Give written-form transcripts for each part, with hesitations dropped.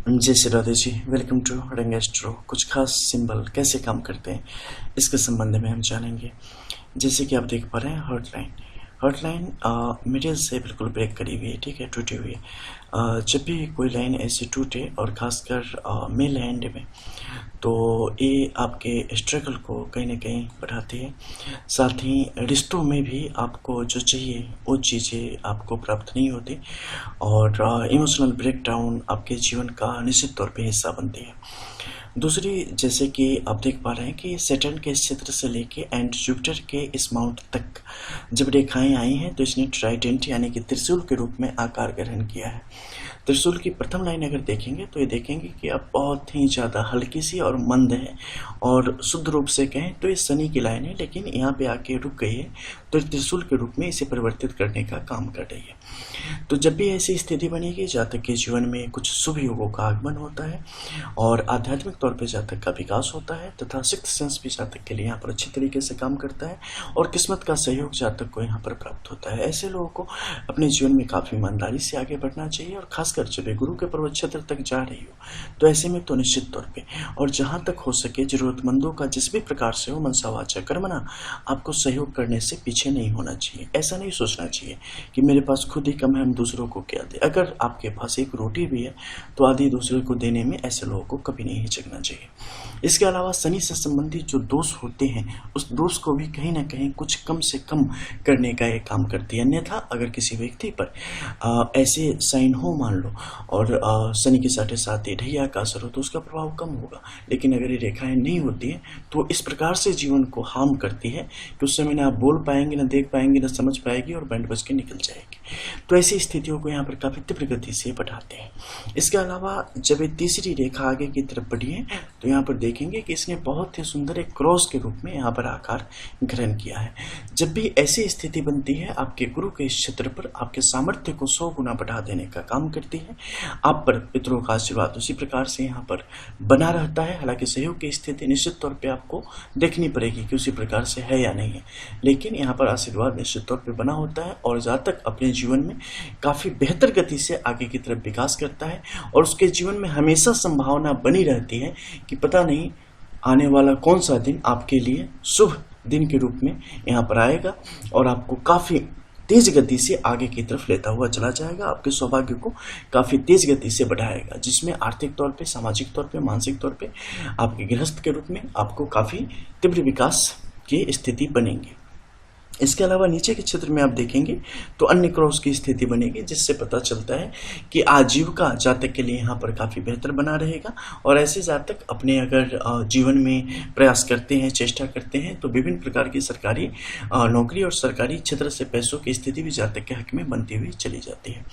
जय Shri Radhe ji. Welcome to रंग astro. कुछ खास सिंबल कैसे काम करते हैं इसके संबंध में हम जानेंगे। जैसे कि आप देख पा रहे हैं हॉटलाइन मिडिल से बिल्कुल ब्रेक करी हुई है, ठीक है, टूटी हुई है। जब भी कोई लाइन ऐसी टूटे और खासकर मेल हैंड में, तो ये आपके स्ट्रगल को कहीं ना कहीं बढ़ाती है। साथ ही रिश्तों में भी आपको जो चाहिए वो चीज़ें आपको प्राप्त नहीं होती और इमोशनल ब्रेकडाउन आपके जीवन का निश्चित तौर पे हिस्सा बनती है। दूसरी, जैसे कि आप देख पा रहे हैं कि सैटर्न के इस क्षेत्र से लेके एंड जुपिटर के इस माउंट तक जब रेखाएं आई हैं तो इसने ट्राइडेंट यानी कि त्रिशूल के रूप में आकार ग्रहण किया है। त्रिशूल की प्रथम लाइन अगर देखेंगे तो ये देखेंगे कि अब बहुत ही ज़्यादा हल्की सी और मंद है, और शुद्ध रूप से कहें तो ये शनि की लाइन है, लेकिन यहाँ पे आके रुक गई है तो त्रिशूल के रूप में इसे परिवर्तित करने का काम कर रही है। तो जब भी ऐसी स्थिति बनेगी, जातक के जीवन में कुछ शुभ योगों का आगमन होता है और आध्यात्मिक तौर पे जातक का विकास होता है तथा सिक्स्थ सेंस भी जातक के लिए यहाँ पर अच्छी तरीके से काम करता है और किस्मत का सहयोग जातक को यहाँ पर प्राप्त होता है। ऐसे लोगों को अपने जीवन में काफ़ी ईमानदारी से आगे बढ़ना चाहिए, और खासकर जब ये गुरु के पर्वत क्षेत्र तक जा रही हो तो ऐसे में तो निश्चित तौर पे और जहाँ तक हो सके जरूरतमंदों का जिस भी प्रकार से हो मनसा वाचा कर्मणा आपको सहयोग करने से पीछे नहीं होना चाहिए। ऐसा नहीं सोचना चाहिए कि मेरे पास खुद ही कम है, हम दूसरों को क्या दें। अगर आपके पास एक रोटी भी है तो आधी दूसरे को देने में ऐसे लोगों को कभी नहीं हिचकना चाहिए। इसके अलावा शनि से संबंधित जो दोष होते हैं उस दोष को भी कहीं ना कहीं कुछ कम से कम करने का ये काम करती है। अन्यथा अगर किसी व्यक्ति पर ऐसे साइन हो मान लो और शनि के साढ़े साथ ढैया का असर हो तो उसका प्रभाव कम होगा, लेकिन अगर ये रेखाएं नहीं होती है तो इस प्रकार से जीवन को हार्म करती है कि उस समय ना आप बोल पाएंगे, ना देख पाएंगे, ना समझ पाएगी और बैंड बज के निकल जाएगी। तो ऐसी स्थितियों को यहाँ पर काफ़ी तीव्र गति से बढ़ाते हैं। इसके अलावा जब ये तीसरी रेखा आगे की तरफ बढ़ी है तो यहाँ पर देखेंगे कि इसने बहुत ही सुंदर एक क्रॉस के रूप में यहाँ पर आकार ग्रहण किया है। जब भी ऐसी स्थिति बनती है आपके गुरु के इस क्षेत्र पर आपके सामर्थ्य को 100 गुना बढ़ा देने का काम करती है। आप पर पितरों का आशीर्वाद उसी प्रकार से यहाँ पर बना रहता है। हालांकि सहयोग की स्थिति निश्चित तौर पे आपको देखनी पड़ेगी कि उसी प्रकार से है या नहीं है, लेकिन यहाँ पर आशीर्वाद निश्चित तौर पे बना होता है और जातक अपने जीवन में काफ़ी बेहतर गति से आगे की तरफ विकास करता है और उसके जीवन में हमेशा संभावना बनी रहती है कि पता नहीं आने वाला कौन सा दिन आपके लिए शुभ दिन के रूप में यहाँ पर आएगा और आपको काफ़ी तेज गति से आगे की तरफ लेता हुआ चला जाएगा। आपके सौभाग्य को काफ़ी तेज गति से बढ़ाएगा, जिसमें आर्थिक तौर पे, सामाजिक तौर पे, मानसिक तौर पे आपके गृहस्थ के रूप में आपको काफ़ी तीव्र विकास की स्थिति बनेंगी। इसके अलावा नीचे के क्षेत्र में आप देखेंगे तो अन्य क्रॉस की स्थिति बनेगी, जिससे पता चलता है कि आजीविका जातक के लिए यहाँ पर काफ़ी बेहतर बना रहेगा। और ऐसे जातक अपने अगर जीवन में प्रयास करते हैं, चेष्टा करते हैं तो विभिन्न प्रकार की सरकारी नौकरी और सरकारी क्षेत्र से पैसों की स्थिति भी जातक के हक में बनती हुई चली जाती है।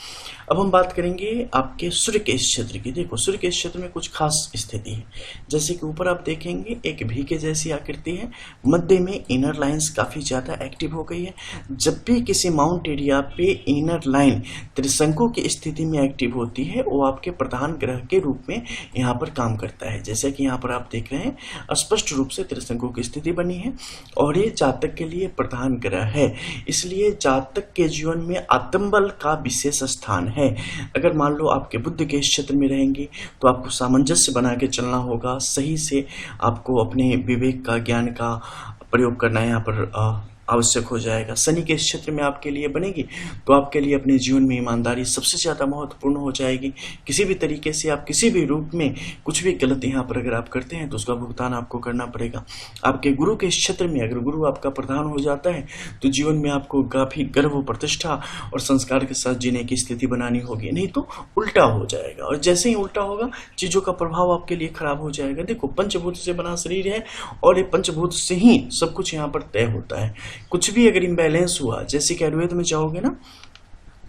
अब हम बात करेंगे आपके सूर्य के इस क्षेत्र की। देखो, सूर्य के इस क्षेत्र में कुछ खास स्थिति है। जैसे कि ऊपर आप देखेंगे एक भी के जैसी आकृति है, मध्य में इनर लाइन्स काफ़ी ज़्यादा एक्टिव हो गई है। जब भी किसी माउंट एरिया पे इनर लाइन त्रिशंकु की स्थिति में एक्टिव होती है वो आपके प्रधान ग्रह के रूप में यहाँ पर काम करता है। जैसे कि यहाँ पर आप देख रहे हैं स्पष्ट रूप से त्रिशंकु की स्थिति बनी है और ये जातक के लिए प्रधान ग्रह है, इसलिए जातक के जीवन में आत्मबल का विशेष स्थान है। अगर मान लो आपके बुद्ध के इस क्षेत्र में रहेंगे तो आपको सामंजस्य बना के चलना होगा, सही से आपको अपने विवेक का, ज्ञान का प्रयोग करना यहाँ पर आवश्यक हो जाएगा। शनि के इस क्षेत्र में आपके लिए बनेगी तो आपके लिए अपने जीवन में ईमानदारी सबसे ज़्यादा महत्वपूर्ण हो जाएगी। किसी भी तरीके से आप किसी भी रूप में कुछ भी गलत यहाँ पर अगर आप करते हैं तो उसका भुगतान आपको करना पड़ेगा। आपके गुरु के इस क्षेत्र में अगर गुरु आपका प्रधान हो जाता है तो जीवन में आपको काफ़ी गर्व, प्रतिष्ठा और संस्कार के साथ जीने की स्थिति बनानी होगी, नहीं तो उल्टा हो जाएगा। और जैसे ही उल्टा होगा चीज़ों का प्रभाव आपके लिए खराब हो जाएगा। देखो, पंचभूत से बना शरीर है और ये पंचभूत से ही सब कुछ यहाँ पर तय होता है। कुछ भी अगर इम्बैलेंस हुआ, जैसे कि आयुर्वेद में जाओगे ना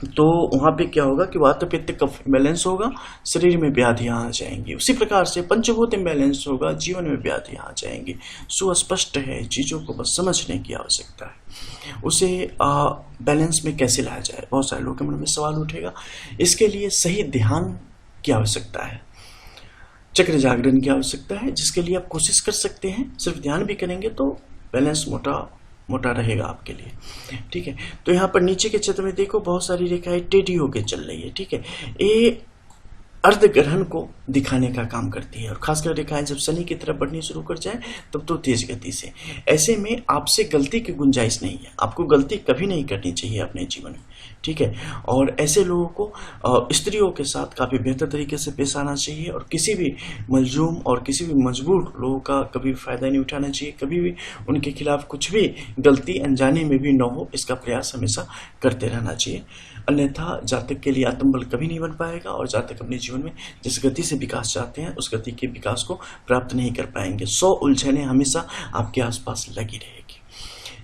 तो वहाँ पे क्या होगा कि वात पित्त कफ इम्बैलेंस होगा, शरीर में व्याधियाँ आ जाएंगी। उसी प्रकार से पंचभूत इम्बैलेंस होगा, जीवन में व्याधियाँ आ जाएंगी। सुस्पष्ट है, चीज़ों को बस समझने की आवश्यकता है। उसे बैलेंस में कैसे लाया जाए, बहुत सारे लोगों के मन में सवाल उठेगा। इसके लिए सही ध्यान की आवश्यकता है, चक्र जागरण की आवश्यकता है, जिसके लिए आप कोशिश कर सकते हैं। सिर्फ ध्यान भी करेंगे तो बैलेंस मोटा रहेगा आपके लिए, ठीक है। तो यहाँ पर नीचे के क्षेत्र में देखो बहुत सारी रेखाएं टेढ़ी होके चल रही है, ठीक है। ये अर्धग्रहण को दिखाने का काम करती है, और खासकर रेखाएं जब शनि की तरफ बढ़नी शुरू कर जाए तब तो तेज गति से। ऐसे में आपसे गलती की गुंजाइश नहीं है, आपको गलती कभी नहीं करनी चाहिए अपने जीवन में, ठीक है। और ऐसे लोगों को स्त्रियों के साथ काफ़ी बेहतर तरीके से पेश आना चाहिए, और किसी भी मजलूम और किसी भी मजबूर लोगों का कभी फायदा नहीं उठाना चाहिए, कभी भी उनके खिलाफ कुछ भी गलती अनजाने में भी न हो, इसका प्रयास हमेशा करते रहना चाहिए। अन्यथा जातक के लिए आत्मबल कभी नहीं बन पाएगा, और जातक अपने जीवन में जिस गति से विकास चाहते हैं उस गति के विकास को प्राप्त नहीं कर पाएंगे। 100 उलझनें हमेशा आपके आसपास लगी रहेगी।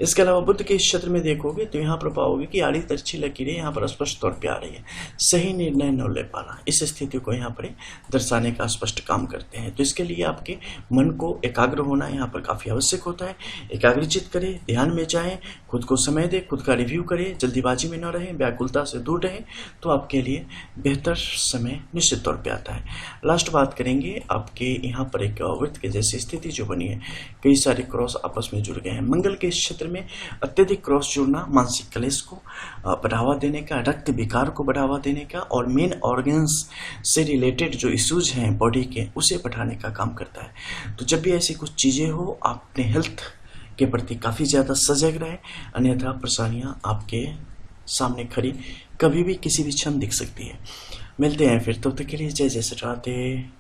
इसके अलावा बुद्ध के इस क्षेत्र में देखोगे तो यहाँ पर पाओगे कि आड़ी तिरछी लकीरें यहाँ पर स्पष्ट तौर पे आ रही है। सही निर्णय न ले पाना, इस स्थिति को यहाँ पर दर्शाने का स्पष्ट काम करते हैं। तो इसके लिए आपके मन को एकाग्र होना यहाँ पर काफ़ी आवश्यक होता है। एकाग्रचित करें, ध्यान में जाएं, खुद को समय दें, खुद का रिव्यू करें, जल्दीबाजी में न रहें, व्याकुलता से दूर रहें, तो आपके लिए बेहतर समय निश्चित तौर पर आता है। लास्ट बात करेंगे, आपके यहाँ पर एक वृत्त के जैसी स्थिति जो बनी है, कई सारे क्रॉस आपस में जुड़ गए हैं। मंगल के क्षेत्र में अत्यधिक क्रॉस जुड़ना मानसिक क्लेश को बढ़ावा देने का, रक्त विकार को बढ़ावा देने का, और मेन ऑर्गन्स से रिलेटेड जो इश्यूज हैं बॉडी के, उसे बढ़ाने का काम करता है। तो जब भी ऐसी कुछ चीज़ें हो, आप अपने हेल्थ के प्रति काफ़ी ज़्यादा सजग रहें, अन्यथा परेशानियाँ आपके सामने खड़ी कभी भी किसी भी क्षण दिख सकती है। मिलते हैं फिर, तब तक के लिए जय जय श्री राधे।